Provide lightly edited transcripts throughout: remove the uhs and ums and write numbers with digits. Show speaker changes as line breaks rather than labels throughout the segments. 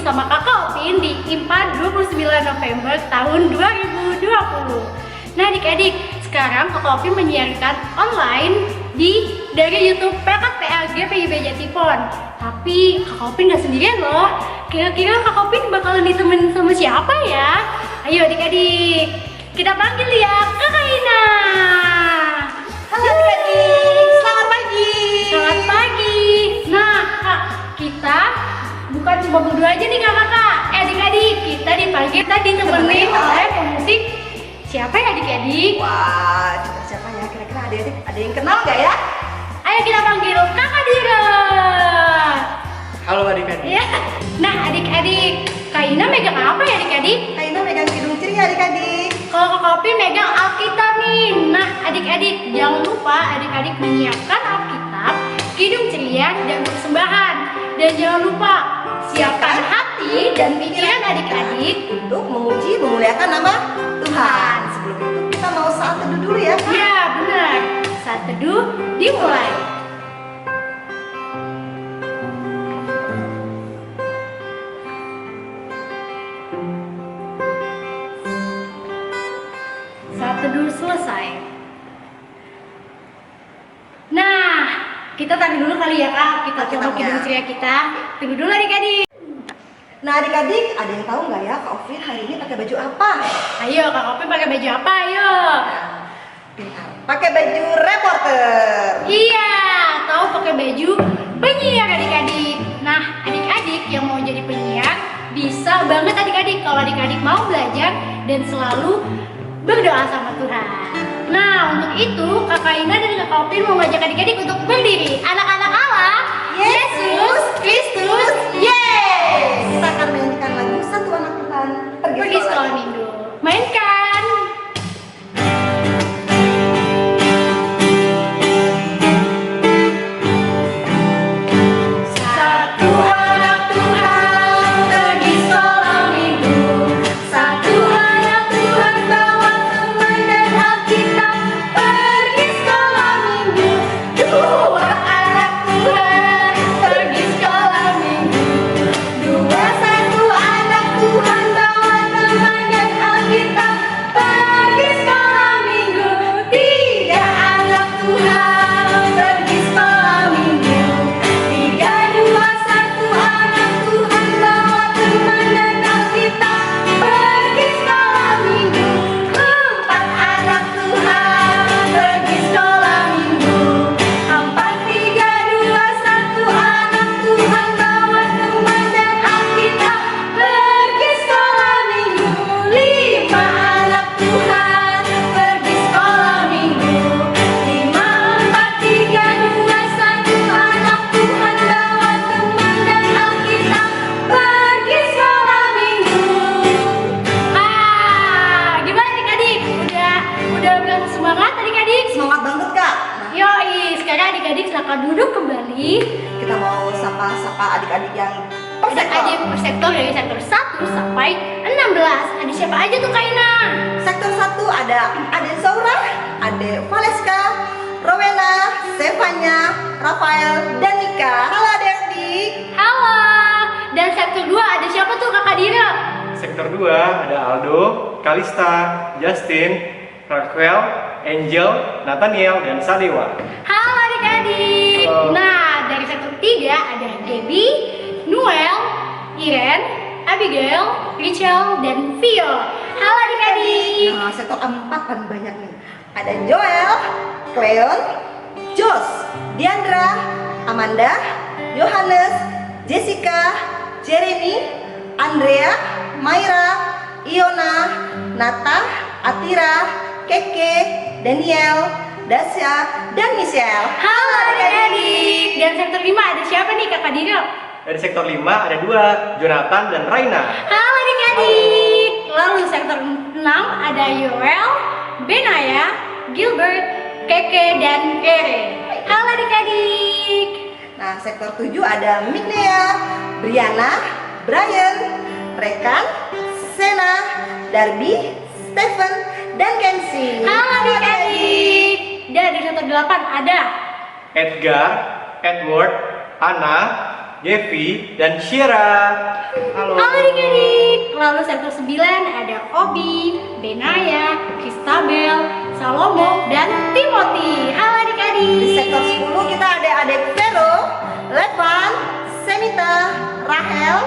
bersama Kakak Opin di IMPA 29 November tahun 2020. Nah adik-adik, sekarang Kakak Opin menyiarkan online dari YouTube PKPLG PIB Jatipon. Tapi Kakak Opin gak sendirian loh. Kira-kira Kakak Opin bakalan ditemenin sama siapa ya? Ayo adik-adik, kita panggil ya Kakak Ina.
Halo adik-adik, selamat pagi.
Selamat pagi. Nah Kak, kita bukan cuma berdua aja nih kakak. Adik-adik, kita dipanggil tadi temenin oleh pemusik. Siapa ya adik-adik?
Wah, siapa ya? Kira-kira adik-adik ada yang kenal gak ya?
Ayo kita panggil Kakak Dira.
Halo adik-adik.
Ya. Nah adik-adik, Kak Ina megang apa ya adik-adik?
Kak Ina megang kidung ceria adik-adik.
Kalau Kakak Opin megang Alkitab nih. Nah adik-adik, jangan lupa adik-adik menyiapkan Alkitab, kidung ceria, dan persembahan. Dan jangan lupa siapkan hati dan pikiran adik-adik
Untuk memuji, memuliakan nama Tuhan. Sebelum itu kita mau saat teduh dulu ya.
Ya benar, saat teduh dimulai. Saat teduh selesai. Nah, kita tarik dulu kali ya kak. Kita coba
Alkitabnya.
kidung ceria kita. Tunggu dulu adik-adik.
Nah adik-adik, ada yang tahu nggak ya Kak Opin hari ini pakai baju apa?
Ayo kak Opin pakai baju apa? Ayo.
Pintar. Pakai baju reporter.
Iya, tahu pakai baju penyiar adik-adik. Nah, adik-adik yang mau jadi penyiar bisa banget adik-adik kalau adik-adik mau belajar dan selalu berdoa sama Tuhan. Nah, untuk itu Kakak Ina dan Kakak Opin mau ngajak adik-adik untuk berdiri. Anak-anak Allah, Yesus Kristus, yes.
Kita akan mainkan lagu Satu Anak Tuhan
Pergi sekolah minggu. Mainkan. Satu anak Tuhan pergi sekolah minggu. Satu anak Tuhan bawa teman dan Alkitab pergi sekolah minggu. Dua anak Tuhan pergi sekolah minggu. Satu anak Tuhan bawa teman dan Alkitab pergi sekolah minggu. Tiga anak Tuhan pergi sekolah minggu. Tiga, dua, satu anak Tuhan bawa teman dan Alkitab pergi sekolah minggu. Empat anak Tuhan pergi sekolah minggu. Empat, tiga, dua, satu anak Tuhan bawa teman dan Alkitab pergi sekolah minggu. Lima anak Tuhan pergi sekolah minggu. Lima, empat, tiga, dua, satu anak Tuhan bawa teman dan Alkitab pergi sekolah minggu. Gimana adik-adik? Udah semangat adik-adik?
Semangat banget Kak. Nah,
Yoi, sekarang adik-adik silakan duduk kembali.
kita mau sapa-sapa adik-adik yang
Adik per sektor dari sektor 1 sampai 16. Ada siapa aja tuh Kak Ina?
Sektor 1 ada Ade Zaura, Ade Valeska, Rowena, Stefania, Rafael, dan Nika. Halo adik-adik.
Halo. Dan sektor 2 ada siapa tuh Kakak Dira?
Sektor 2 ada Aldo, Kalista, Justin, Raquel, Angel, Nathaniel, dan Sadewa.
Halo adik-adik.
Halo.
Nah, dari sektor 3 ada Debbie, Noel, Iren, Abigail, Rachel, dan Vio. Halo adik-adik.
Nah, sektor 4 paling banyak nih. Ada Joel, Cleon, Jos, Diandra, Amanda, Yohanes, Jessica, Jeremy, Andrea, Myra, Iona, Nata, Atira, Keke, Daniel, Dasya, dan Michelle.
Halo adik-adik. Dan sektor 5 ada siapa nih Kakak Dira?
Dari sektor 5 ada 2, Jonathan dan Raina.
Halo adik-adik. Lalu sektor 6 ada Yoel, Benaya, Gilbert, Keke, dan Ere. Halo adik-adik.
Nah, sektor 7 ada Mignea, Briana, Brian, Rekan, Sena, Darby, Stephen, dan Kenzie.
Halo adik-adik. Dan di sektor 8 ada
Edgar, Edward, Anna, Yevi, dan Shira. Halo.
Lalu sektor 9 ada Obi, Benaya, Kristabel, Salomo, dan Timothy. Halo adik-adik.
Di sektor 10 kita ada adik Vero, Levan, Semita, Rahel,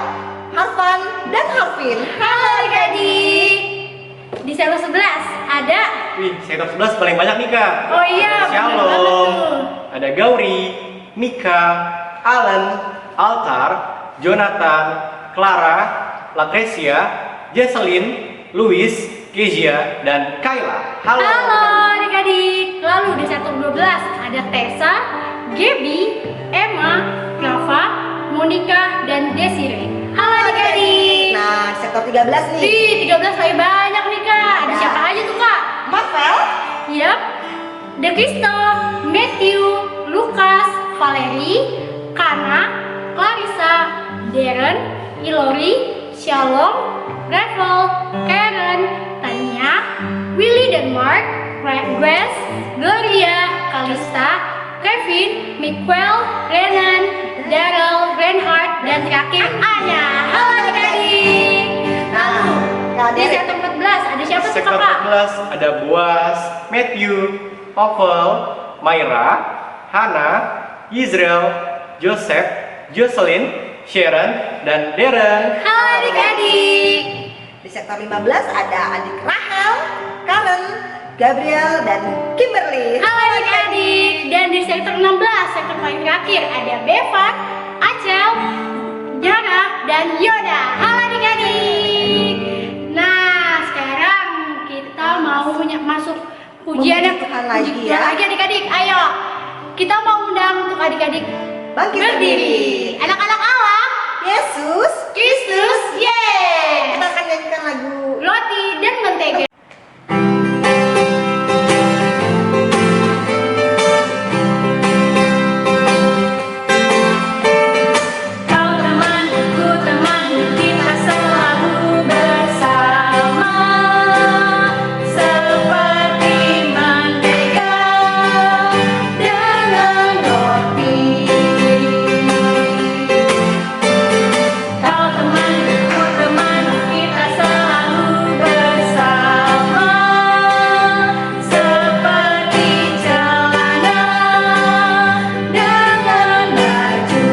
Harvan, dan Harvin.
Halo adik-adik. Di sektor 11 ada
Wih, sektor 11 paling banyak nih Kak.
Oh iya,
Ada
bener
Shalom,
banget tuh.
ada Gauri, Mika, Alan, Altar, Jonathan, Clara, Lucretia, Jesselyn, Louis, Kezia, dan Kayla. Halo.
Halo adik-adik. Lalu di sektor 12 ada Tessa, Gaby, Emma, Rafa, Monica, dan Desiree. Halo adik-adik.
Nah, di sektor 13 nih.
Di 13 lebih banyak nih Kak. Ada siapa aja tuh Kak?
Marvel,
Yap, De Cristo, Matthew, Lukas, Valerie, Kana, Clarissa, Darren, Ilori, Shalom, Revel, Karen, Tania, Willy dan Mark, Grace, Gloria, Kalista, Kevin, Miguel, Renan, Daryl, Reinhardt, dan terakhir Anya. Halo adik-adik. Lalu di sektor 14 ada siapa tuh
Sektor
Kakak?
14 ada Boaz, Matthew, Oval, Myra, Hana, Israel, Joseph, Jocelyn, Sharon, dan Darren.
Halo adik-adik.
di sektor 15 ada adik Rahel, Karen, Gabriel, dan Kimberly.
Halo adik-adik. Dan di sektor 16, sektor paling terakhir ada Bevan, Acel, Jana, dan Yoda. Halo adik-adik. Nah, sekarang kita mau masuk ujian yang
Memuji Tuhan lagi ya.
lagi adik-adik. Ayo, kita mau undang untuk adik-adik
Bangkit
berdiri.
berdiri.
Anak-anak Allah,
Yesus,
Kristus, yes.
kita akan nyanyikan lagu
Roti dan mentega. Kau temanku, temanku, kita selalu bersama, seperti mentega dengan roti. Kau temanku, temanku, kita selalu bersama, seperti celana dengan baju.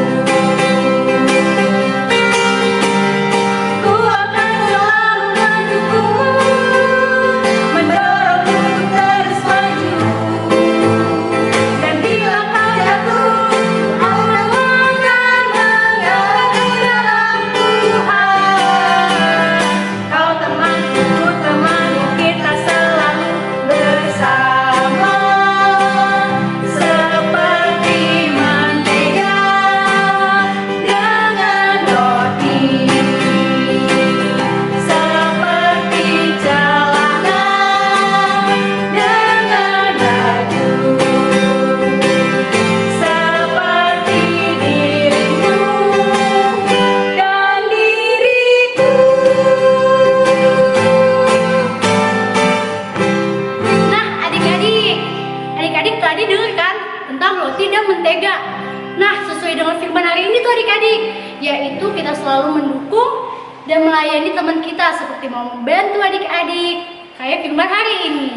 Ku akan selalu mendukungmu, mendorongmu terus maju. Dan bila kau jatuh, aku akan mengangkatmu dalam Tuhan. Kau temanku, temanku, kita selalu bersama, seperti mentega dengan roti, seperti celana dengan baju, seperti dirimu dan diriku. Nah, adik-adik tadi dengar kan tentang roti dan mentega. Nah, sesuai dengan firman hari ini tuh adik-adik, yaitu kita selalu mendukung dan melayani teman kita seperti mau membantu adik-adik kayak firman hari ini.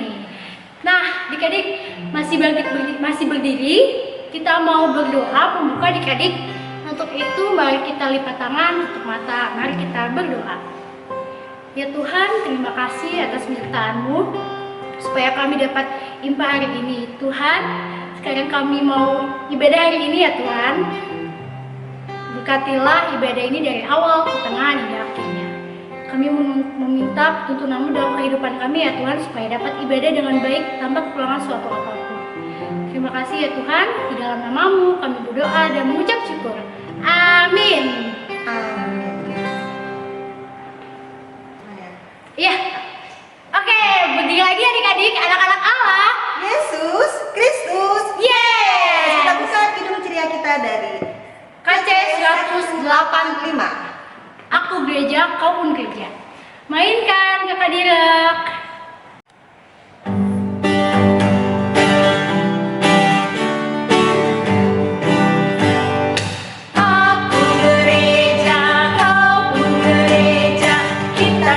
Nah, adik-adik masih berdiri, kita mau berdoa pembuka adik-adik. Untuk itu mari kita lipat tangan, tutup mata, mari kita berdoa. Ya Tuhan, terima kasih atas penyertaan-Mu supaya kami dapat impa hari ini. Tuhan, sekarang kami mau ibadah hari ini ya Tuhan. Berkatilah ibadah ini dari awal ke tengah hingga akhirnya. Kami meminta tuntunan-Mu dalam kehidupan kami ya Tuhan, supaya dapat ibadah dengan baik tanpa kekurangan suatu apapun. Terima kasih ya Tuhan, di dalam nama-Mu kami berdoa dan mengucap syukur. Amin.
Amin.
Iya. Oke, berdiri lagi adik-adik, anak-anak Allah.
Yesus, Kristus.
Yes.
Kita buka kidung ceria kita dari
KC 185.
85.
Aku gereja, kau pun gereja. Mainkan Kakak Direk. Aku gereja, kau pun gereja. Kita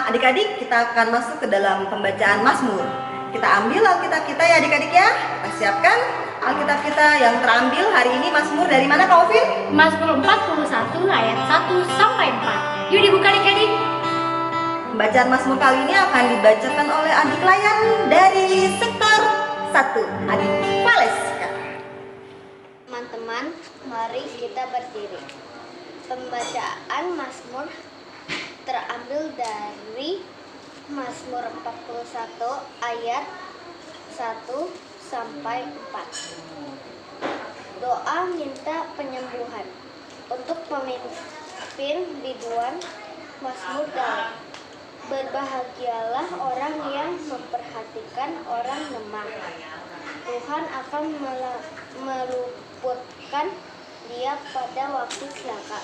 adik-adik, kita akan masuk ke dalam pembacaan Mazmur. Kita ambil Alkitab kita ya adik-adik ya. Kita siapkan Alkitab kita yang terambil hari ini. Mazmur dari mana Kak Ovin?
Mazmur 41 ayat 1 sampai 4. Yuk dibuka adik-adik.
Pembacaan Mazmur kali ini akan dibacakan oleh adik Layan dari sektor 1, adik Valeska.
Teman-teman, mari kita berdiri. Pembacaan Mazmur terambil dari Mazmur 41 ayat 1 sampai 4. Doa minta penyembuhan untuk pemimpin biduan Mazmur Daud. Berbahagialah orang yang memperhatikan orang lemah. Tuhan akan meluputkan dia pada waktu celaka.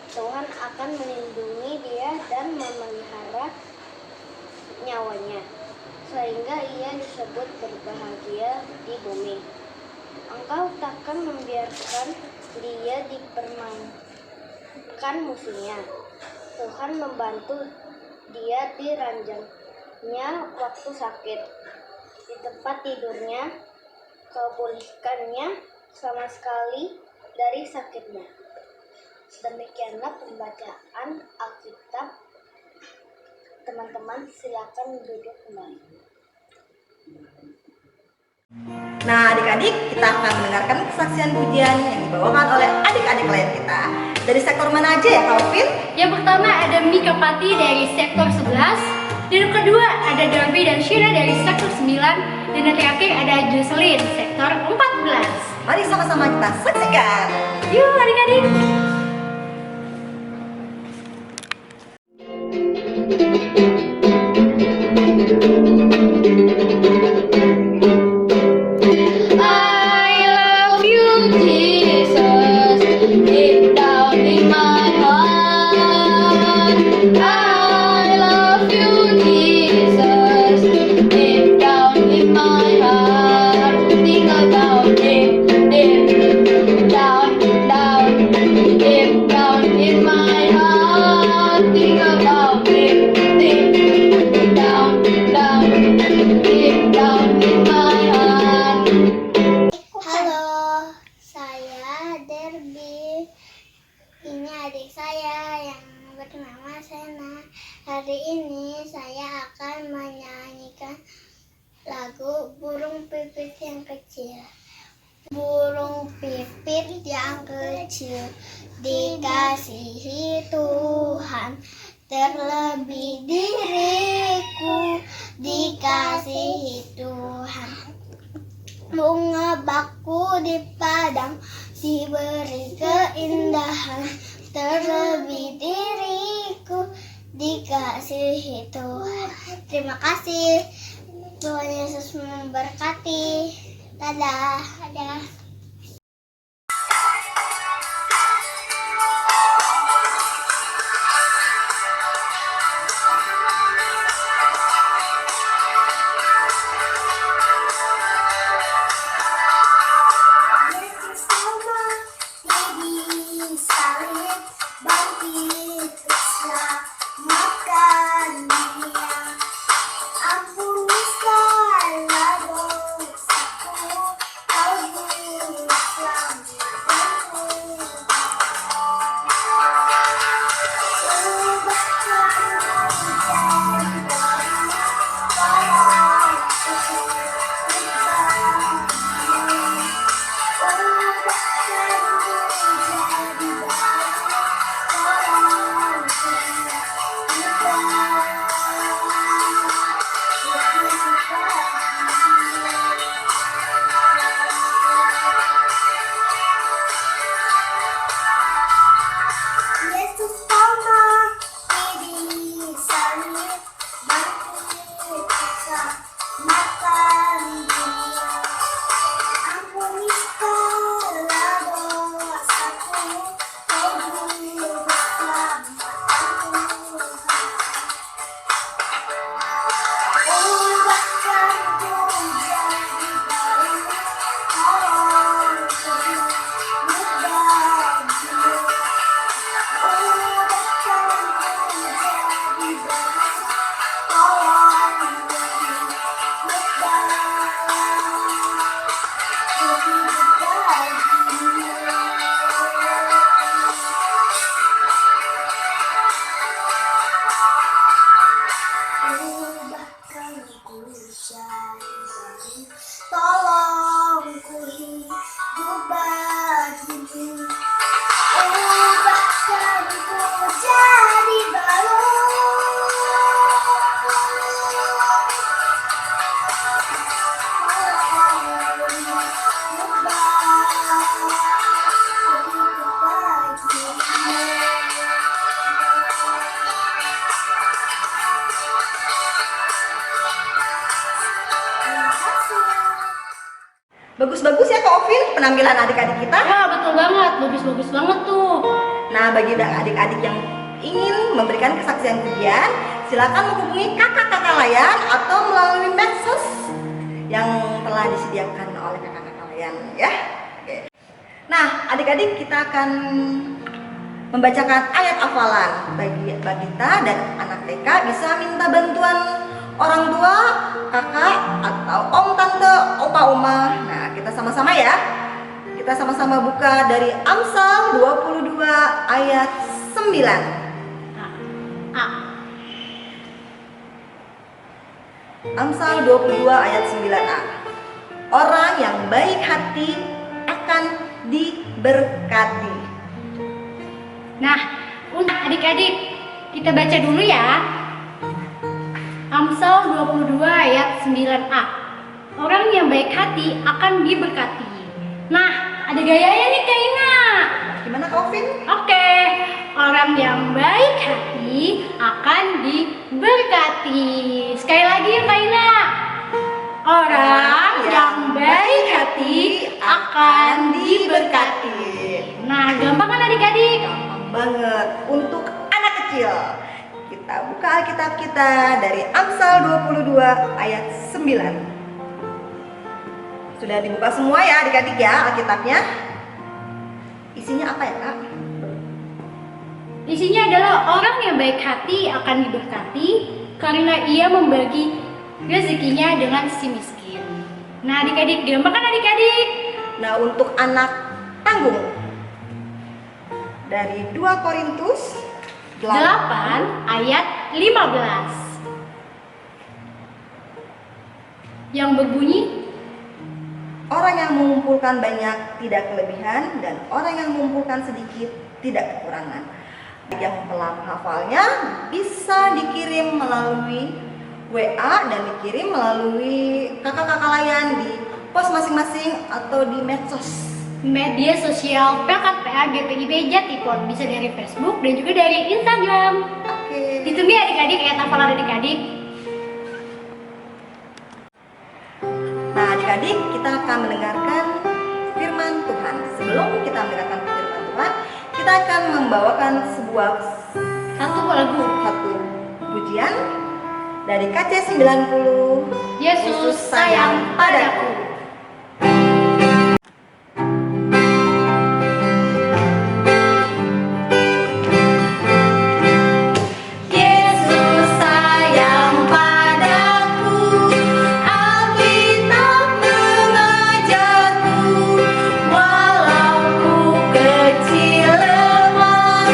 Tuhan akan melindungi dia dan memelihara nyawanya, sehingga ia disebut berbahagia di bumi. Engkau takkan membiarkan dia dipermainkan musuhnya. Tuhan membantu dia di ranjangnya waktu sakit. Di tempat tidurnya, kau pulihkannya sama sekali dari sakitnya. Demikianlah pembacaan Alkitab. Teman-teman silakan duduk kembali.
Nah adik-adik, kita akan mendengarkan kesaksian pujian yang dibawakan oleh adik-adik lain kita. Dari sektor mana aja ya Kak Ovin?
Yang pertama ada Mika Pati dari sektor 11. Dan yang kedua ada Darby dan Shira dari sektor 9. Dan yang terakhir ada Jocelyn sektor 14.
Mari sama-sama kita saksikan.
Yuk adik-adik.
Adik saya yang bernama Sena. Hari ini saya akan menyanyikan lagu Burung Pipit yang Kecil. Burung pipit yang kecil dikasihi Tuhan, terlebih diriku dikasihi Tuhan. Bunga bakku di padang diberi keindahan, terlebih diriku dikasihi Tuhan. Terima kasih. Tuhan Yesus memberkati. Dadah. Dadah. Ampuni segala dosaku, kau
penampilan adik-adik kita?
Wah, betul banget, bagus-bagus banget tuh.
Nah, bagi adik-adik yang ingin memberikan kesaksian pujian, silakan menghubungi kakak-kakak layan atau melalui medsos yang telah disediakan oleh kakak-kakak layan ya. Oke. Nah, adik-adik kita akan membacakan ayat hafalan. Bagi kita dan anak TK bisa minta bantuan orang tua, kakak, atau om, tante, opa, oma. Nah, kita sama-sama ya. Kita sama-sama buka dari Amsal 22 ayat 9. Amsal 22 ayat 9a. Orang yang baik hati akan diberkati.
Nah, untuk adik-adik, kita baca dulu ya. Amsal 22 ayat 9a. Orang yang baik hati akan diberkati. Nah, ada gayanya nih Kak Ina.
Gimana Kak Ovin?
Oke, orang yang baik hati akan diberkati. Sekali lagi ya Kak Ina. Orang yang baik hati akan diberkati. Nah, gampang kan adik-adik?
Gampang banget untuk anak kecil. Kita buka Alkitab kita dari Amsal 22 ayat 9. Sudah dibuka semua ya adik-adik ya Alkitabnya. Isinya apa ya Kak?
Isinya adalah orang yang baik hati akan diberkati karena ia membagi rezekinya dengan si miskin. Nah adik-adik, gampang kan adik-adik?
Nah, untuk anak tanggung dari 2 Korintus
8 ayat 15 yang berbunyi,
orang yang mengumpulkan banyak tidak kelebihan dan orang yang mengumpulkan sedikit tidak kekurangan. Yang telah menghafalnya bisa dikirim melalui WA dan dikirim melalui kakak-kakak layan di pos masing-masing atau di medsos.
media sosial PKPA GPIB Jatipot, bisa dari Facebook dan juga dari Instagram.
Oke.
Ditunggu ya adik-adik, ayat hafalan adik-adik.
Nah adik-adik, kita akan mendengarkan firman Tuhan. Sebelum kita mendengarkan firman Tuhan, kita akan membawakan
Satu lagu,
satu pujian dari KC 90,
Yesus sayang padaku.
Yesus sayang padaku, Alkitab mengajarku, walau ku kecil lemah,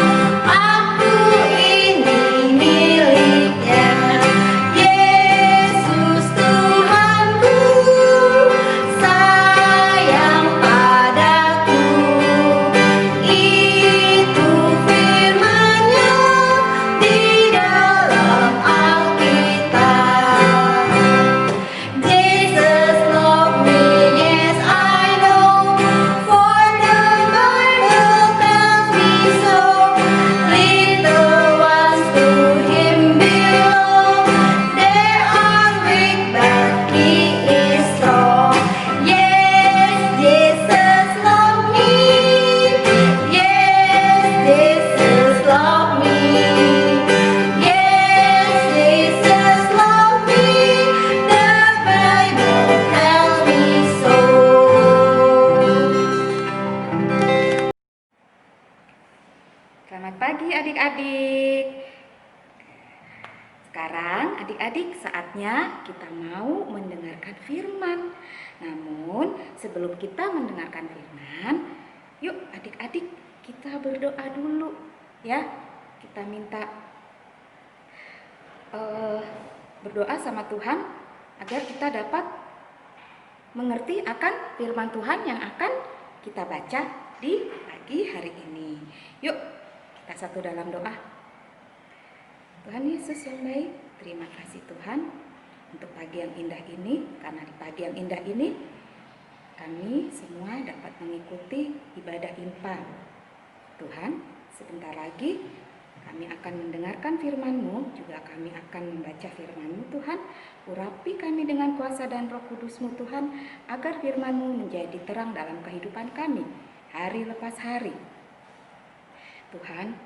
aku ini miliknya. Yesus Tuhanku sayang padaku, itu firman-Nya di dalam Alkitab. Jesus love me, yes I know, for the Bible tells me so. Little ones to Him belong, they are weak but He is strong. Yes, Jesus love me, yes, Jesus love me, yes, Jesus love me, the Bible tells me so.
Selamat pagi adik-adik. Sekarang adik-adik saatnya kita mau mendengarkan firman. Namun sebelum kita mendengarkan firman, yuk adik-adik kita berdoa dulu ya. Kita minta berdoa sama Tuhan agar kita dapat mengerti akan firman Tuhan yang akan kita baca di pagi hari ini. Yuk kita satu dalam doa. Tuhan Yesus yang baik, terima kasih Tuhan untuk pagi yang indah ini. Karena di pagi yang indah ini kami semua dapat mengikuti ibadah infak. Tuhan, sebentar lagi Kami akan mendengarkan firman-Mu, juga kami akan membaca firman-Mu Tuhan. Urapi kami dengan kuasa dan Roh Kudus-Mu Tuhan, agar firman-Mu menjadi terang dalam kehidupan kami, hari lepas hari. Tuhan,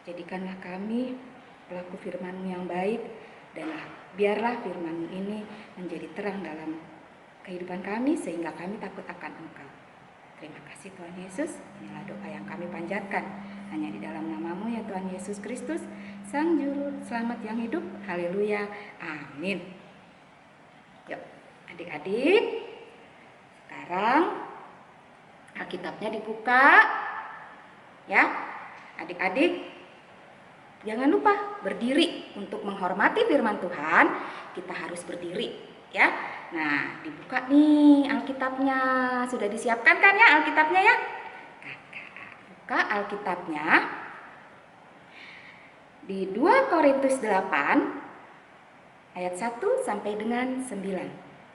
jadikanlah kami pelaku firman-Mu yang baik, dan biarlah firman-Mu ini menjadi terang dalam kehidupan kami, sehingga kami takut akan Engkau. Terima kasih Tuhan Yesus, inilah doa yang kami panjatkan hanya di dalam nama-Mu ya Tuhan Yesus Kristus, Sang Juru Selamat yang hidup. Haleluya, amin. Yuk adik-adik, sekarang Alkitabnya dibuka ya. Adik-adik jangan lupa berdiri untuk menghormati firman Tuhan. Kita harus berdiri ya. Nah, dibuka nih Alkitabnya. Sudah disiapkan kan ya Alkitabnya ya? Kakak buka Alkitabnya di 2 Korintus 8 ayat 1 sampai dengan 9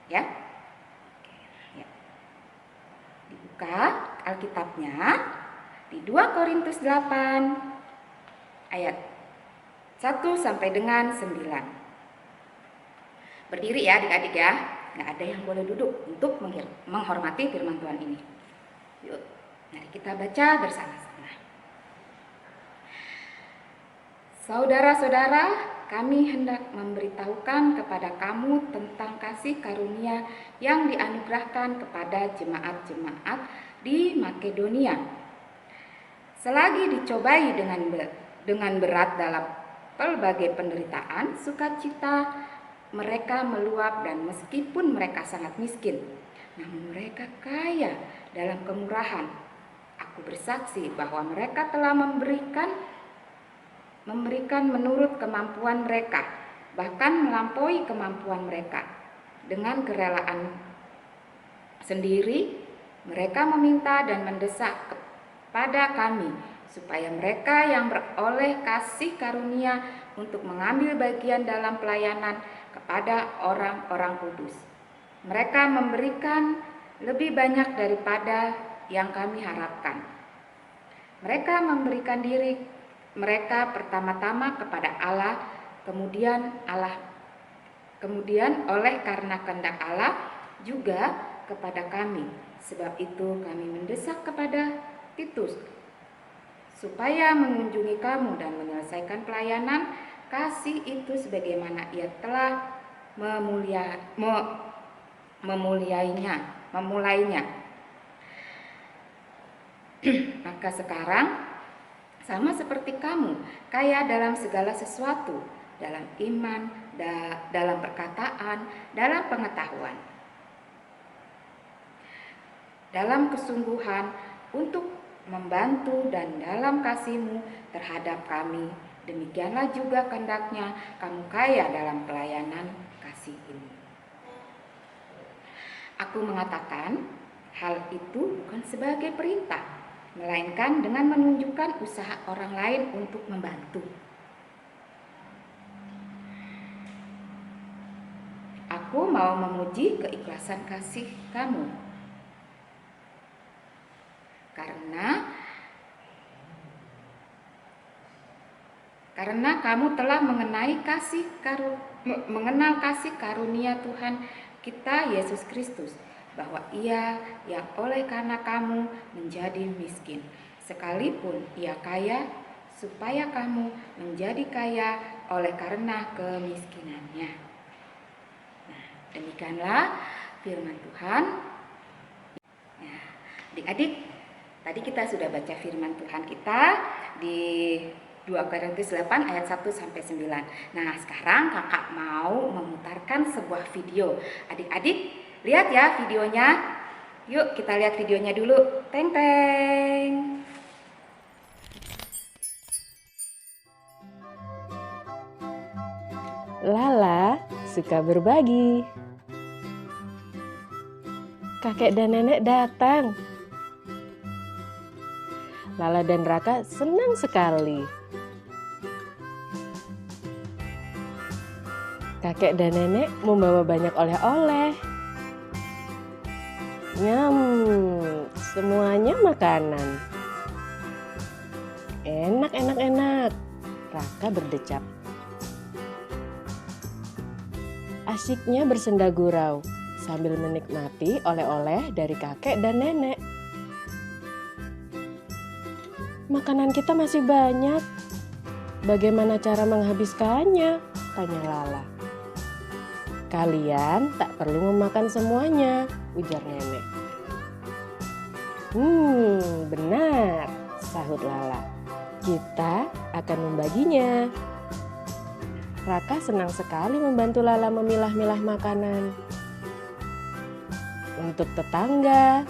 ya. Ya. Dibuka Alkitabnya di 2 Korintus 8 ayat 1 sampai dengan 9. Berdiri ya adik-adik ya. Nggak ada yang boleh duduk untuk menghormati firman Tuhan ini. Yuk, mari kita baca bersama-sama. Saudara-saudara, kami hendak memberitahukan kepada kamu tentang kasih karunia yang dianugerahkan kepada jemaat-jemaat di Makedonia. Selagi dicobai dengan berat dalam pelbagai penderitaan, sukacita mereka meluap, dan meskipun mereka sangat miskin, namun mereka kaya dalam kemurahan. Aku bersaksi bahwa mereka telah memberikan menurut kemampuan mereka, bahkan melampaui kemampuan mereka. Dengan kerelaan sendiri, mereka meminta dan mendesak kepada kami supaya mereka yang beroleh kasih karunia untuk mengambil bagian dalam pelayanan kepada orang-orang kudus. Mereka memberikan lebih banyak daripada yang kami harapkan. Mereka memberikan diri mereka pertama-tama kepada Allah, kemudian oleh karena kehendak Allah juga kepada kami. Sebab itu kami mendesak kepada Titus supaya mengunjungi kamu dan menyelesaikan pelayanan kasih itu sebagaimana ia telah memulainya. Maka sekarang sama seperti kamu, kaya dalam segala sesuatu, dalam iman, dalam perkataan, dalam pengetahuan, dalam kesungguhan untuk membantu, dan dalam kasih-Mu terhadap kami. Demikianlah juga kehendaknya kamu kaya dalam pelayanan kasih ini. Aku mengatakan hal itu bukan sebagai perintah, melainkan dengan menunjukkan usaha orang lain untuk membantu. Aku mau memuji keikhlasan kasih kamu, karena kamu telah mengenal kasih karunia Tuhan kita Yesus Kristus, bahwa Ia yang oleh karena kamu menjadi miskin, sekalipun Ia kaya, supaya kamu menjadi kaya oleh karena kemiskinannya. Nah, demikianlah firman Tuhan. Nah, adik-adik, tadi kita sudah baca firman Tuhan kita di 2 Korintus 8 ayat 1 sampai 9. Nah, sekarang kakak mau memutarkan sebuah video. Adik-adik, lihat ya videonya. Yuk kita lihat videonya dulu. Teng teng.
Lala suka berbagi. Kakek dan nenek datang. Lala dan Raka senang sekali. Kakek dan nenek membawa banyak oleh-oleh. Nyam, semuanya makanan. Enak. Raka berdecap. Asyiknya bersenda gurau sambil menikmati oleh-oleh dari kakek dan nenek. Makanan kita masih banyak. Bagaimana cara menghabiskannya? Tanya Lala. Kalian tak perlu memakan semuanya, ujar nenek. Benar, sahut Lala. Kita akan membaginya. Raka senang sekali membantu Lala memilah-milah makanan. Untuk tetangga,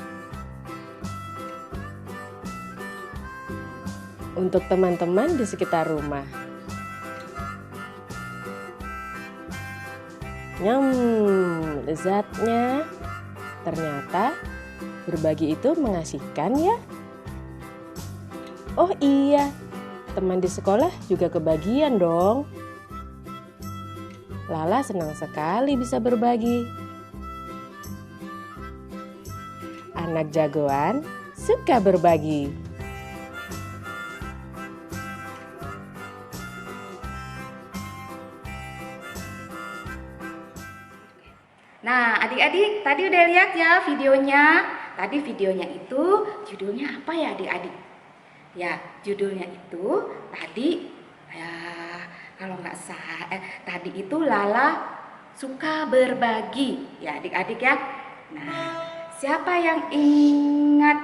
untuk teman-teman di sekitar rumah. Lezatnya. Ternyata berbagi itu mengasihkan ya. Oh iya, teman di sekolah juga kebagian dong. Lala senang sekali bisa berbagi. Anak jagoan suka berbagi.
Nah, adik-adik tadi udah lihat ya videonya. Tadi videonya itu judulnya apa ya adik-adik? Ya, judulnya itu tadi ya kalau nggak salah tadi itu Lala suka berbagi ya adik-adik ya. Nah, siapa yang ingat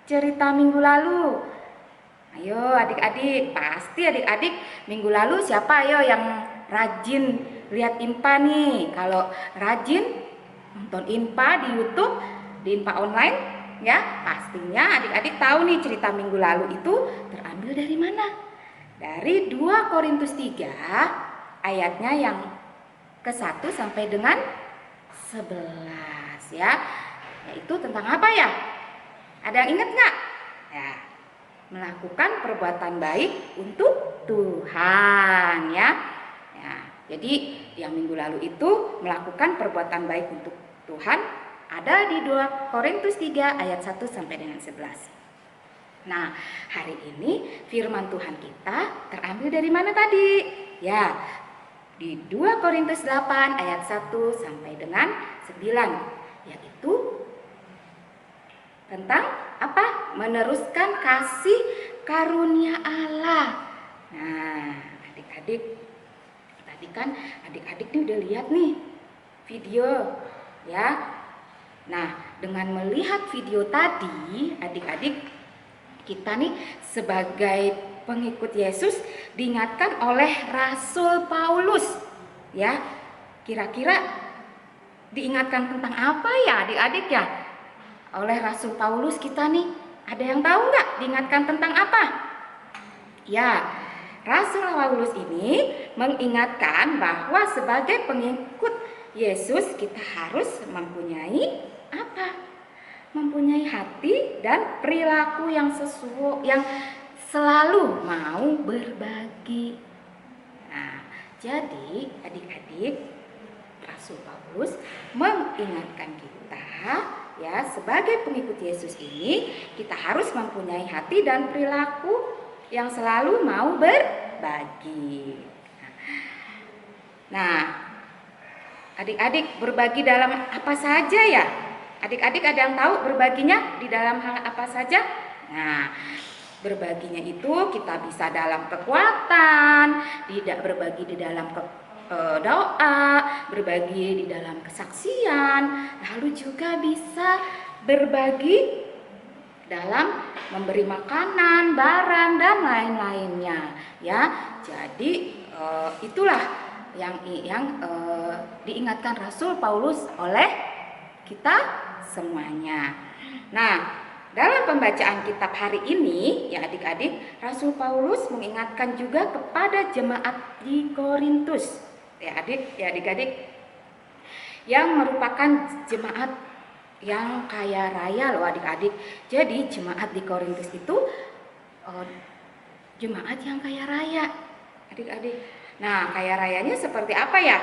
cerita minggu lalu? Ayo adik-adik, pasti adik-adik minggu lalu siapa ayo yang rajin lihat Inpa nih? Kalau rajin nonton Inpa di YouTube, di Inpa online ya, pastinya adik-adik tahu nih cerita minggu lalu itu terambil dari mana? Dari 2 Korintus 3 ayatnya yang ke-1 sampai dengan 11 ya. Yaitu tentang apa ya? Ada yang ingat nggak? Ya, melakukan perbuatan baik untuk Tuhan ya. Ya, jadi yang minggu lalu itu melakukan perbuatan baik untuk Tuhan ada di 2 Korintus 3 ayat 1 sampai dengan 11. Nah, hari ini firman Tuhan kita terambil dari mana tadi? Ya, di 2 Korintus 8 ayat 1 sampai dengan 9, yaitu tentang apa? Meneruskan kasih karunia Allah. Nah, adik-adik, tadi kan adik-adik nih udah lihat nih video ya. Nah, dengan melihat video tadi, adik-adik kita nih sebagai pengikut Yesus diingatkan oleh Rasul Paulus ya. Kira-kira diingatkan tentang apa ya adik-adik ya? Oleh Rasul Paulus kita nih, ada yang tahu nggak diingatkan tentang apa? Ya, Rasul Paulus ini mengingatkan bahwa sebagai pengikut Yesus kita harus mempunyai apa? Mempunyai hati dan perilaku yang sesuai, yang selalu mau berbagi. Nah, jadi adik-adik, Rasul Paulus mengingatkan kita ya, sebagai pengikut Yesus ini kita harus mempunyai hati dan perilaku yang selalu mau berbagi. Nah, adik-adik berbagi dalam apa saja ya? Adik-adik ada yang tahu berbaginya di dalam hal apa saja? Nah, berbaginya itu kita bisa dalam kekuatan, tidak berbagi di dalam doa, berbagi di dalam kesaksian, lalu juga bisa berbagi dalam memberi makanan, barang dan lain-lainnya ya. Jadi itulah yang diingatkan Rasul Paulus oleh kita semuanya. Nah, dalam pembacaan kitab hari ini ya adik-adik, Rasul Paulus mengingatkan juga kepada jemaat di Korintus ya adik-adik yang merupakan jemaat yang kaya raya loh adik-adik. Jadi jemaat di Korintus itu jemaat yang kaya raya adik-adik. Nah, kaya rayanya seperti apa ya?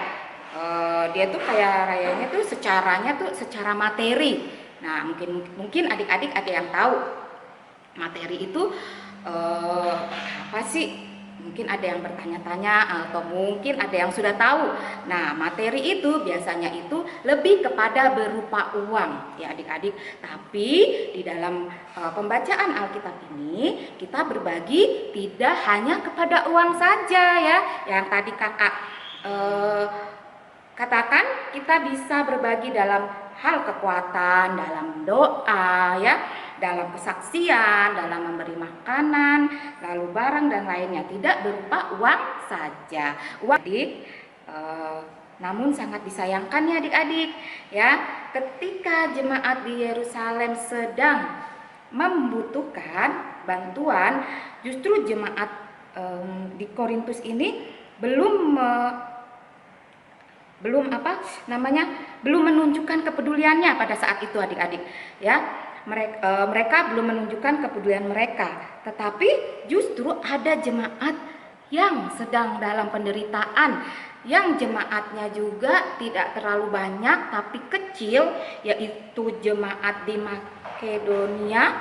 Dia tuh kaya rayanya tuh secara materi. Nah, mungkin adik-adik ada yang tahu materi itu apa sih? Mungkin ada yang bertanya-tanya atau mungkin ada yang sudah tahu. Nah, materi itu biasanya itu lebih kepada berupa uang ya adik-adik. Tapi di dalam pembacaan Alkitab ini kita berbagi tidak hanya kepada uang saja ya. Yang tadi kakak katakan, kita bisa berbagi dalam hal kekuatan, dalam doa ya, dalam kesaksian, dalam memberi makanan, lalu barang dan lainnya, tidak berupa uang saja. Uang adik, namun sangat disayangkan ya adik-adik ya, ketika jemaat di Yerusalem sedang membutuhkan bantuan, justru jemaat di Korintus ini belum menunjukkan kepeduliannya pada saat itu adik-adik ya. Mereka belum menunjukkan kepedulian mereka, tetapi justru ada jemaat yang sedang dalam penderitaan, yang jemaatnya juga tidak terlalu banyak tapi kecil, yaitu jemaat di Makedonia.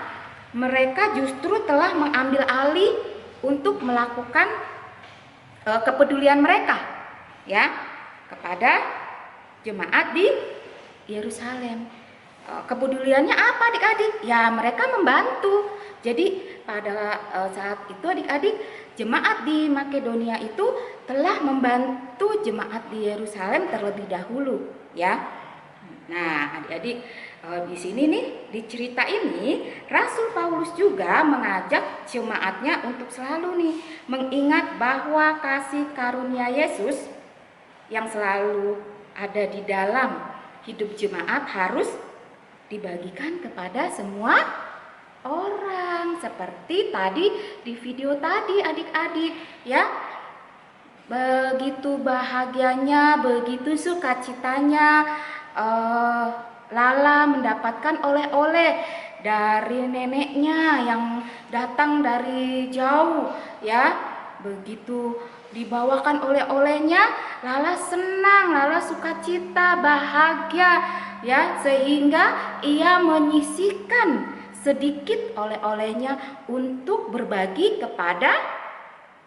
Mereka justru telah mengambil alih untuk melakukan kepedulian mereka ya kepada jemaat di Yerusalem. Kepeduliannya apa adik-adik? Ya, mereka membantu. Jadi pada saat itu adik-adik, jemaat di Makedonia itu telah membantu jemaat di Yerusalem terlebih dahulu ya. Nah adik-adik, di sini nih di cerita ini Rasul Paulus juga mengajak jemaatnya untuk selalu nih mengingat bahwa kasih karunia Yesus yang selalu ada di dalam hidup jemaat harus dibagikan kepada semua orang, seperti tadi di video tadi adik-adik ya. Begitu bahagianya, begitu sukacitanya Lala mendapatkan oleh-oleh dari neneknya yang datang dari jauh ya. Begitu dibawakan oleh-olehnya, Lala senang, Lala sukacita, bahagia ya, sehingga ia menyisihkan sedikit oleh-olehnya untuk berbagi kepada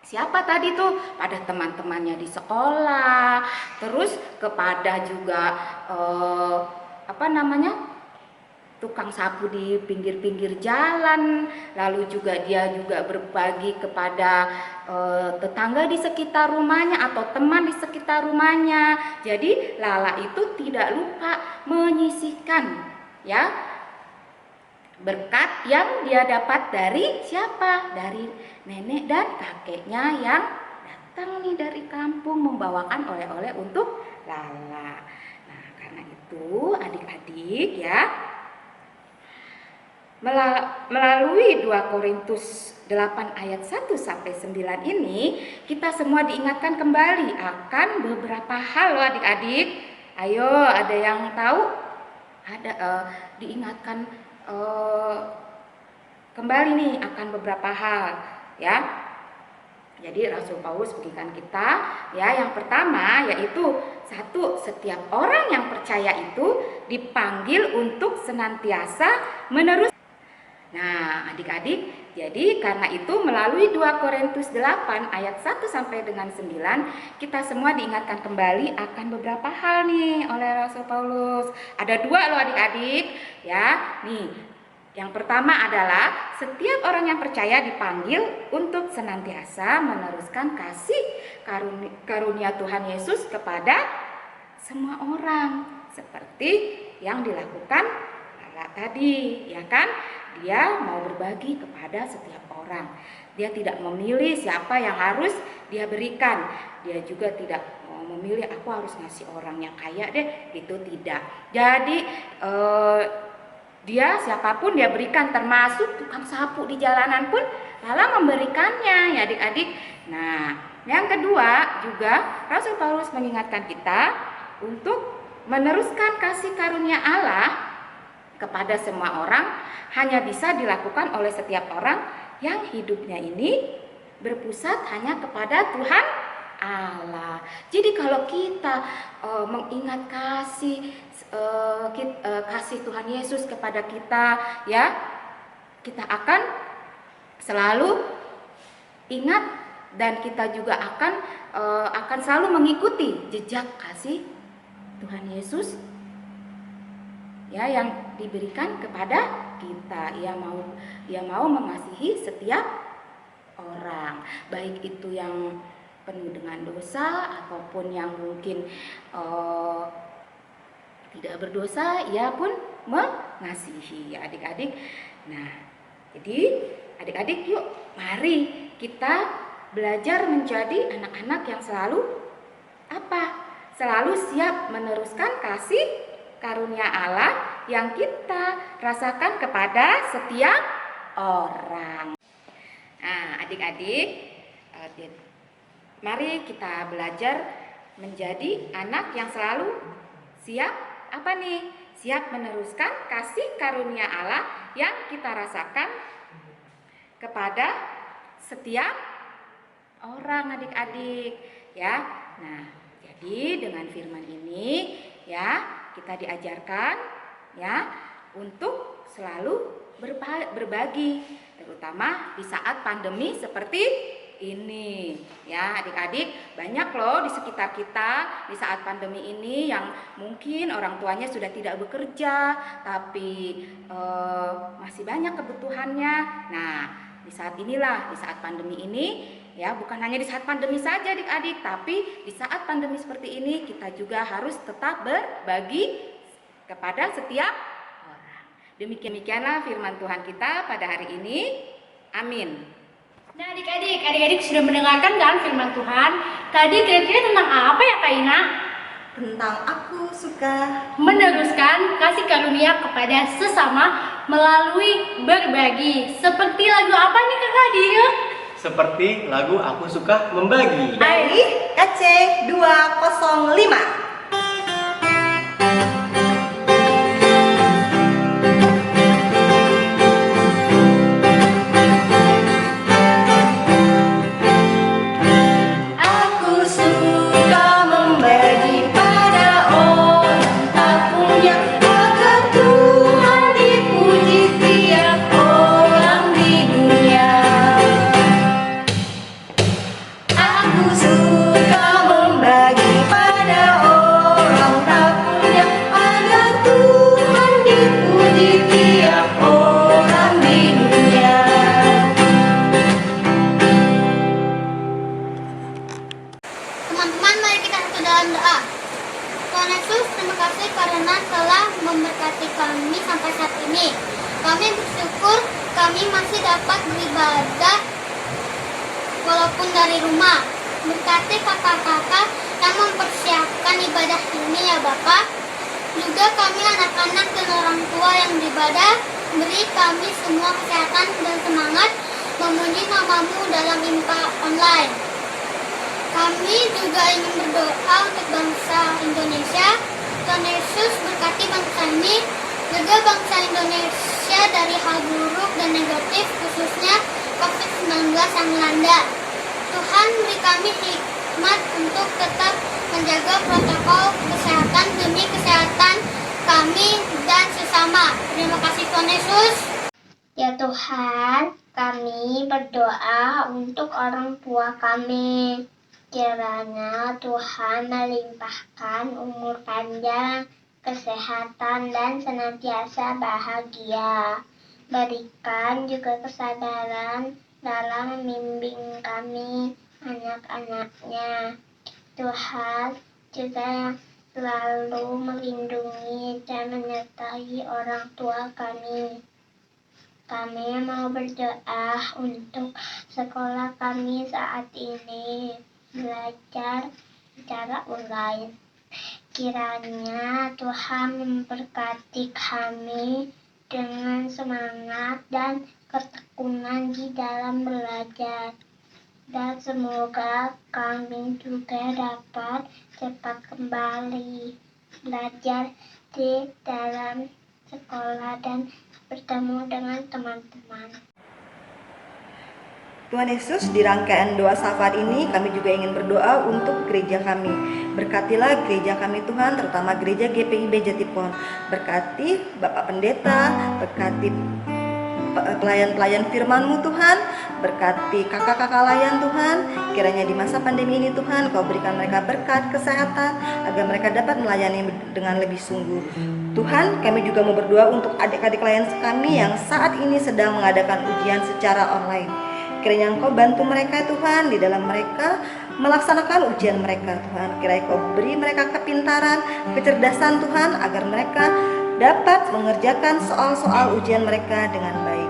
siapa tadi tuh? Pada teman-temannya di sekolah, terus kepada juga tukang sapu di pinggir-pinggir jalan, lalu juga dia juga berbagi kepada tetangga di sekitar rumahnya atau teman di sekitar rumahnya. Jadi Lala itu tidak lupa menyisihkan ya berkat yang dia dapat dari siapa? Dari nenek dan kakeknya yang datang nih dari kampung membawakan oleh-oleh untuk Lala. Nah, karena itu adik-adik ya, melalui 2 Korintus 8 ayat 1 sampai 9 ini kita semua diingatkan kembali akan beberapa hal loh adik-adik. Ayo, ada yang tahu? Ada diingatkan kembali nih akan beberapa hal ya. Jadi Rasul Paulus berikan kita ya, yang pertama yaitu satu, setiap orang yang percaya itu dipanggil untuk senantiasa menerus. Nah adik-adik, jadi karena itu melalui 2 Korintus 8 ayat 1 sampai dengan 9 kita semua diingatkan kembali akan beberapa hal nih oleh Rasul Paulus. Ada 2 loh adik-adik ya. Nih, yang pertama adalah setiap orang yang percaya dipanggil untuk senantiasa meneruskan kasih karunia Tuhan Yesus kepada semua orang, seperti yang dilakukan Lala tadi ya kan. Dia mau berbagi kepada setiap orang. Dia tidak memilih siapa yang harus dia berikan. Dia juga tidak memilih aku harus ngasih orang yang kaya deh, itu tidak. Jadi dia siapapun dia berikan, termasuk tukang sapu di jalanan pun Lala memberikannya ya adik-adik. Nah yang kedua juga Rasul Paulus mengingatkan kita untuk meneruskan kasih karunia Allah kepada semua orang hanya bisa dilakukan oleh setiap orang yang hidupnya ini berpusat hanya kepada Tuhan Allah. Jadi kalau kita mengingat kasih Tuhan Yesus kepada kita ya, kita akan selalu ingat dan kita juga akan selalu mengikuti jejak kasih Tuhan Yesus ya yang diberikan kepada kita. Ia mau mengasihi setiap orang, baik itu yang penuh dengan dosa ataupun yang mungkin tidak berdosa, ia pun mengasihi ya adik-adik. Nah, jadi adik-adik yuk mari kita belajar menjadi anak-anak yang selalu selalu siap meneruskan kasih karunia Allah yang kita rasakan kepada setiap orang. Nah, adik-adik, mari kita belajar menjadi anak yang selalu siap siap meneruskan kasih karunia Allah yang kita rasakan kepada setiap orang, adik-adik ya. Nah, jadi dengan firman ini ya kita diajarkan ya untuk selalu berbagi, terutama di saat pandemi seperti ini ya adik-adik. Banyak loh di sekitar kita di saat pandemi ini yang mungkin orang tuanya sudah tidak bekerja tapi masih banyak kebutuhannya. Nah, di saat inilah, di saat pandemi ini ya, bukan hanya di saat pandemi saja adik-adik, tapi di saat pandemi seperti ini kita juga harus tetap berbagi kepada setiap orang. Demikianlah firman Tuhan kita pada hari ini. Amin.
Nah adik-adik sudah mendengarkan kan firman Tuhan? Tadi kira-kira tentang apa ya Kak Ina?
Tentang aku suka
Meneruskan kasih karunia kepada sesama melalui berbagi. Seperti lagu apa nih Kakak Dio?
Seperti lagu Aku Suka Membagi.
dari KC 205.
Aku suka membagi pada orang tak punya, agar Tuhan dipuji tiap orang di dunia. Aku suka membagi pada orang tak punya, agar Tuhan dipuji tiap orang di dunia.
Teman-teman, mari kita satu dalam doa. Tuhan Yesus, terima kasih karena telah memberkati kami sampai saat ini. Kami bersyukur kami masih dapat beribadah walaupun dari rumah. Berkati kakak-kakak yang mempersiapkan ibadah ini ya Bapak. Juga kami anak-anak dan orang tua yang beribadah. Beri kami semua kesehatan dan semangat memuji nama-Mu dalam IMPA online. Kami juga ingin berdoa untuk bangsa Indonesia. Tuhan Yesus berkati bangsa ini, jaga bangsa Indonesia dari hal buruk dan negatif, khususnya COVID-19 yang melanda. Tuhan beri kami hikmat untuk tetap menjaga protokol kesehatan demi kesehatan kami dan sesama. Terima kasih Tuhan Yesus. Ya Tuhan, kami berdoa untuk orang tua kami. Kiranya Tuhan melimpahkan umur panjang, kesehatan, dan senantiasa bahagia. Berikan juga kesadaran dalam membimbing kami, anak-anaknya. Tuhan juga yang selalu melindungi dan menyertai orang tua kami. Kami mau berdoa untuk sekolah kami saat ini belajar secara online. Kiranya Tuhan memberkati kami dengan semangat dan ketekunan di dalam belajar. Dan semoga kami juga dapat cepat kembali belajar di dalam sekolah dan bertemu dengan teman-teman.
Tuhan Yesus, di rangkaian doa syafaat ini kami juga ingin berdoa untuk gereja kami. Berkatilah gereja kami Tuhan, terutama gereja GPIB Jatipon. Berkati Bapak Pendeta, berkati pelayan-pelayan firman-Mu Tuhan. Berkati kakak-kakak layan Tuhan, kiranya di masa pandemi ini Tuhan Kau berikan mereka berkat kesehatan agar mereka dapat melayani dengan lebih sungguh. Tuhan, kami juga mau berdoa untuk adik-adik layan kami yang saat ini sedang mengadakan ujian secara online. Kiranya Engkau bantu mereka Tuhan di dalam mereka melaksanakan ujian mereka Tuhan. Kiranya Kau beri mereka kepintaran, kecerdasan Tuhan agar mereka dapat mengerjakan soal-soal ujian mereka dengan baik.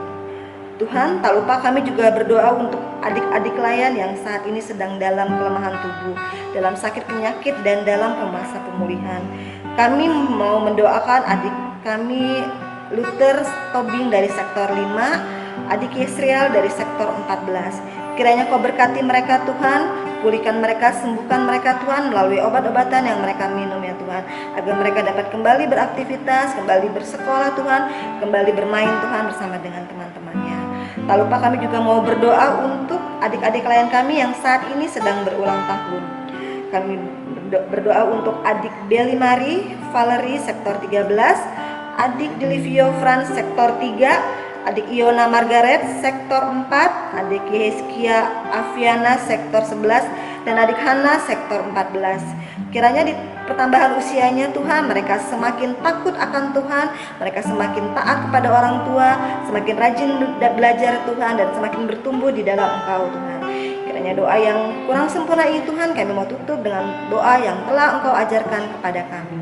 Tuhan, tak lupa kami juga berdoa untuk adik-adik layan yang saat ini sedang dalam kelemahan tubuh, dalam sakit penyakit dan dalam masa pemulihan. Kami mau mendoakan adik kami Luther Tobing dari sektor 5, adik Yesriel dari sektor 14. Kiranya Kau berkati mereka Tuhan, pulihkan mereka, sembuhkan mereka Tuhan melalui obat-obatan yang mereka minum ya Tuhan, agar mereka dapat kembali beraktivitas, kembali bersekolah Tuhan, kembali bermain Tuhan bersama dengan teman-temannya. Tak lupa kami juga mau berdoa untuk adik-adik klien kami yang saat ini sedang berulang tahun. Kami berdoa untuk adik Beli Mari Valerie sektor 13, adik Delivio Franz sektor 3, adik Iona Margaret sektor 4, adik Yeskia Aviana sektor 11, dan adik Hana sektor 14. Kiranya di pertambahan usianya Tuhan, mereka semakin takut akan Tuhan, mereka semakin taat kepada orang tua, semakin rajin belajar Tuhan, dan semakin bertumbuh di dalam Engkau Tuhan. Kiranya doa yang kurang sempurna ini Tuhan, kami mau tutup dengan doa yang telah Engkau ajarkan kepada kami.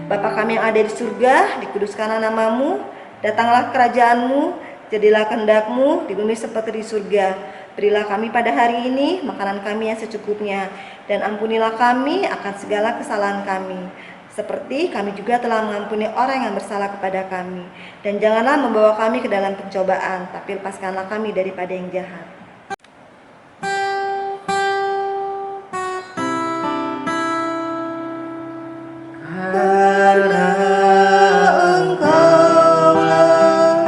Bapa kami yang ada di surga, dikuduskanlah nama-Mu, datanglah kerajaan-Mu, jadilah kehendak-Mu di bumi seperti di surga. Berilah kami pada hari ini makanan kami yang secukupnya, dan ampunilah kami akan segala kesalahan kami, seperti kami juga telah mengampuni orang yang bersalah kepada kami. Dan janganlah membawa kami ke dalam pencobaan, tapi lepaskanlah kami daripada yang jahat. Karena Engkaulah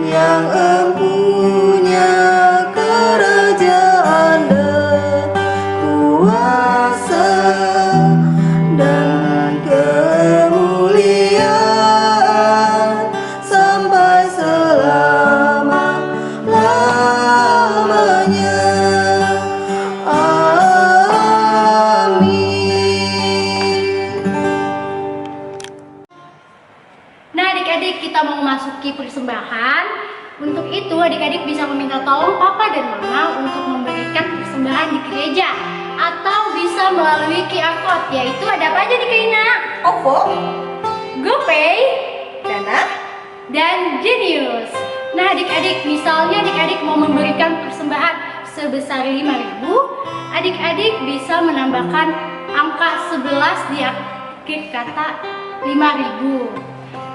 yang empunya kerajaan dan kuasa dan kemuliaan sampai selama-lamanya.
Nah adik-adik, kita mau memasuki persembahan. Untuk itu adik-adik bisa meminta tolong papa dan mama untuk memberikan persembahan di gereja, atau bisa melalui QR Code, yaitu ada apa aja nih Kaina?
OVO,
GoPay,
Dana,
dan Genius. Nah adik-adik, misalnya adik-adik mau memberikan persembahan sebesar 5.000, adik-adik bisa menambahkan angka 11 di akhir kata 5.000.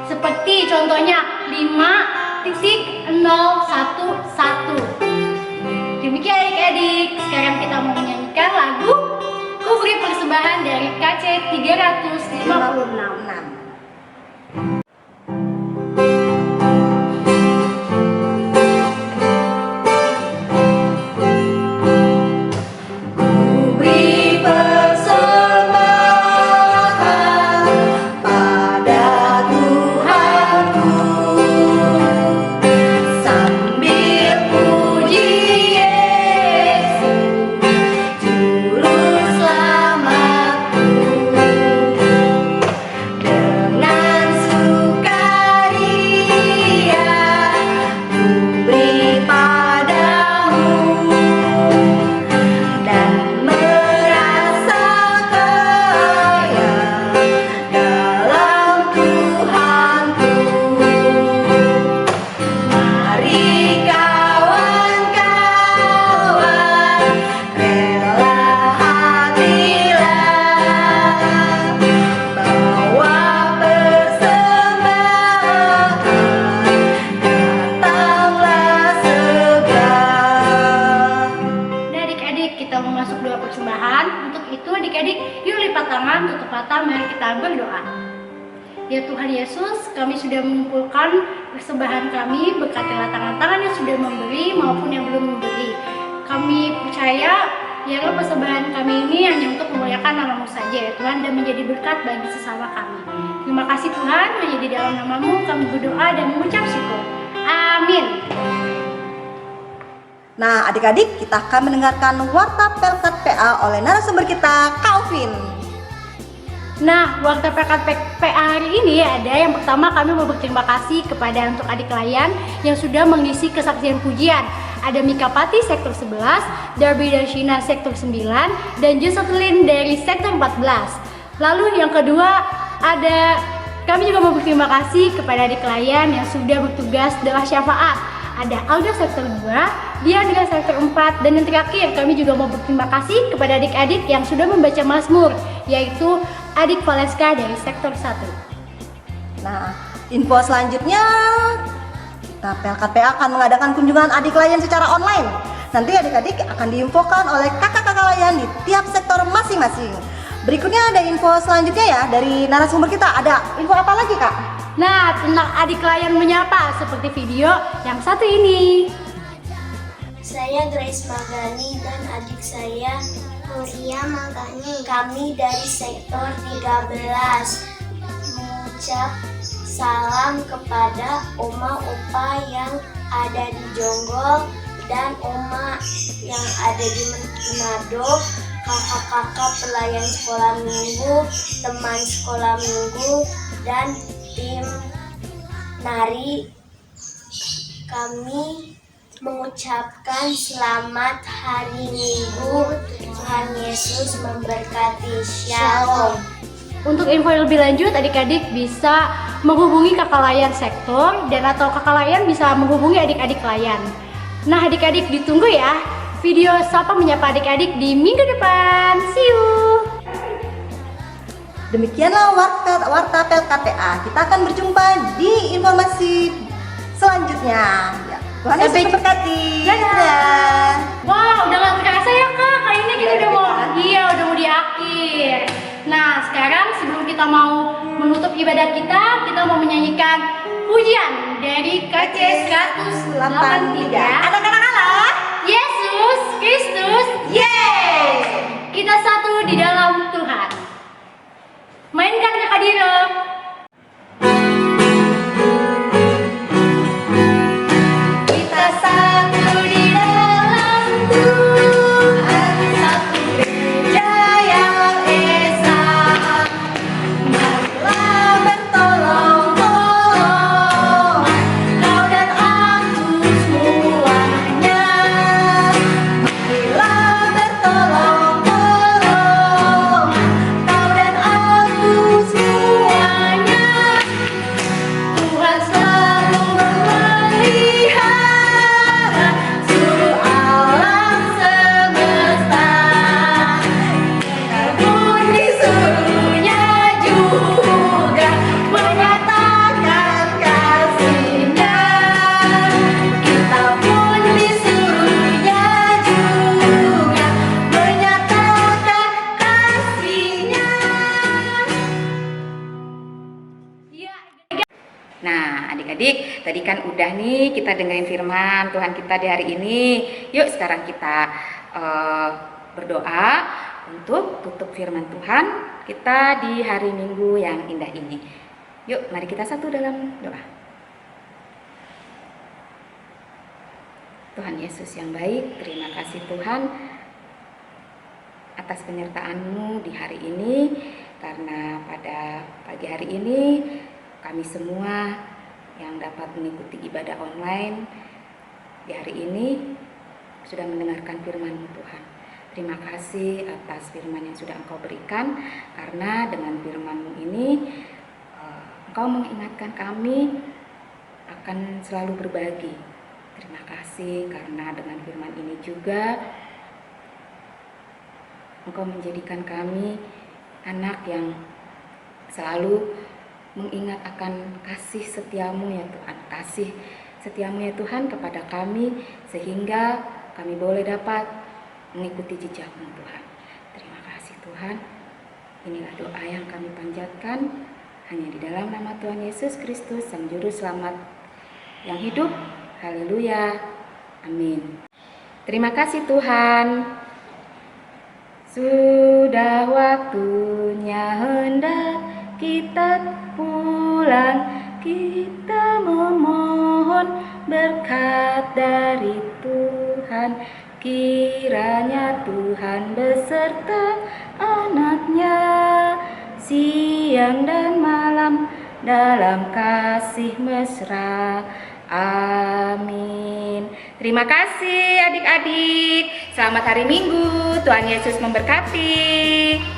Seperti contohnya 5.011. Demikian adik-adik, sekarang kita mau menyanyikan lagu Kuberi Persembahan dari KC 356. Tutup mata, mari kita berdoa. Ya Tuhan Yesus, kami sudah mengumpulkan persembahan kami, berkatilah tangan-tangan yang sudah memberi maupun yang belum memberi. Kami percaya ya persembahan kami ini hanya untuk memuliakan nama-Mu saja ya Tuhan, dan menjadi berkat bagi sesama kami. Terima kasih Tuhan, hanya di dalam nama-Mu kami berdoa dan mengucap syukur. Amin.
Nah, adik-adik, kita akan mendengarkan warta Pelkat PA oleh narasumber kita, Calvin.
Nah, warta Pelkat PA hari ini ada yang pertama, kami mau berterima kasih kepada untuk adik klien yang sudah mengisi kesaksian pujian. Ada Mika Pati sektor 11, Darby Darshina sektor 9, dan Josephine dari sektor 14. Lalu yang kedua ada, kami juga mau berterima kasih kepada adik klien yang sudah bertugas dalam syafaat. Ada Alda sektor 2, Diandra sektor 4, dan yang terakhir kami juga mau berterima kasih kepada adik-adik yang sudah membaca Mazmur, yaitu adik Valeska dari sektor 1.
Nah, info selanjutnya, kita Pelkat PA akan mengadakan kunjungan adik klien secara online. Nanti adik-adik akan diinfokan oleh kakak-kakak klien di tiap sektor masing-masing. Berikutnya ada info selanjutnya ya dari narasumber kita. Ada info apa lagi, Kak?
Nah, tentang adik klien menyapa seperti video yang satu ini.
Saya Grace Magani dan adik saya Muria Magani. Kami dari sektor 13 mengucap salam kepada oma opa yang ada di Jonggol dan oma yang ada di Manado, kakak-kakak pelayan sekolah minggu, teman sekolah minggu, dan tim nari. Kami mengucapkan selamat hari Minggu. Tuhan Yesus memberkati. Shalom.
Untuk info yang lebih lanjut, adik-adik bisa menghubungi kakak layan sektor dan atau kakak layan bisa menghubungi adik-adik layan. Nah, adik-adik ditunggu ya video Sapa Menyapa Adik-adik di minggu depan. See you.
Demikianlah warta Pelkat PA. Kita akan berjumpa di informasi selanjutnya. Ya, Tuhan Yesus memberkati. Dadah.
Wow, udah gak terasa ya Kak, kali ini kita udah mau di akhir. Nah, sekarang sebelum kita mau menutup ibadah kita mau menyanyikan pujian dari KC 183.
Anak-anak Allah,
Yesus Kristus,
yeay!
kita satu di dalam Tuhan. Mainkan Kak Dira.
Kita satu di dalam Tuhan, satu gereja yang esa. Marilah bertolong-tolong, kau dan aku semuanya. Marilah bertolong-tolong, kau dan aku semuanya. Tuhan selalu memelihara seluruh alam semesta. Kita pun disuruhnya juga menyatakan kasih-Nya. Kita pun disuruhnya juga menyatakan kasih-Nya.
Nah, adik-adik, tadi kan udah nih kita dengerin firman Tuhan kita di hari ini. Yuk sekarang kita berdoa untuk tutup firman Tuhan kita di hari Minggu yang indah ini. Yuk, mari kita satu dalam doa. Tuhan Yesus yang baik, terima kasih Tuhan atas penyertaan-Mu di hari ini, karena pada pagi hari ini kami semua yang dapat mengikuti ibadah online di hari ini sudah mendengarkan firman-Mu Tuhan. Terima kasih atas firman yang sudah Engkau berikan, karena dengan firman-Mu ini Engkau mengingatkan kami akan selalu berbagi. Terima kasih karena dengan firman ini juga Engkau menjadikan kami anak yang selalu mengingat akan kasih setiamu ya Tuhan, kasih setiamu ya Tuhan kepada kami, sehingga kami boleh dapat mengikuti jejakmu Tuhan. Terima kasih Tuhan. Inilah doa yang kami panjatkan hanya di dalam nama Tuhan Yesus Kristus, Sang Juru Selamat yang hidup. Haleluya. Amin. Terima kasih Tuhan. Sudah waktunya hendak kita pulang, kita memohon berkat dari Tuhan. Kiranya Tuhan beserta anaknya siang dan malam dalam kasih mesra. Amin. Terima kasih adik-adik. Selamat hari Minggu. Tuhan Yesus memberkati.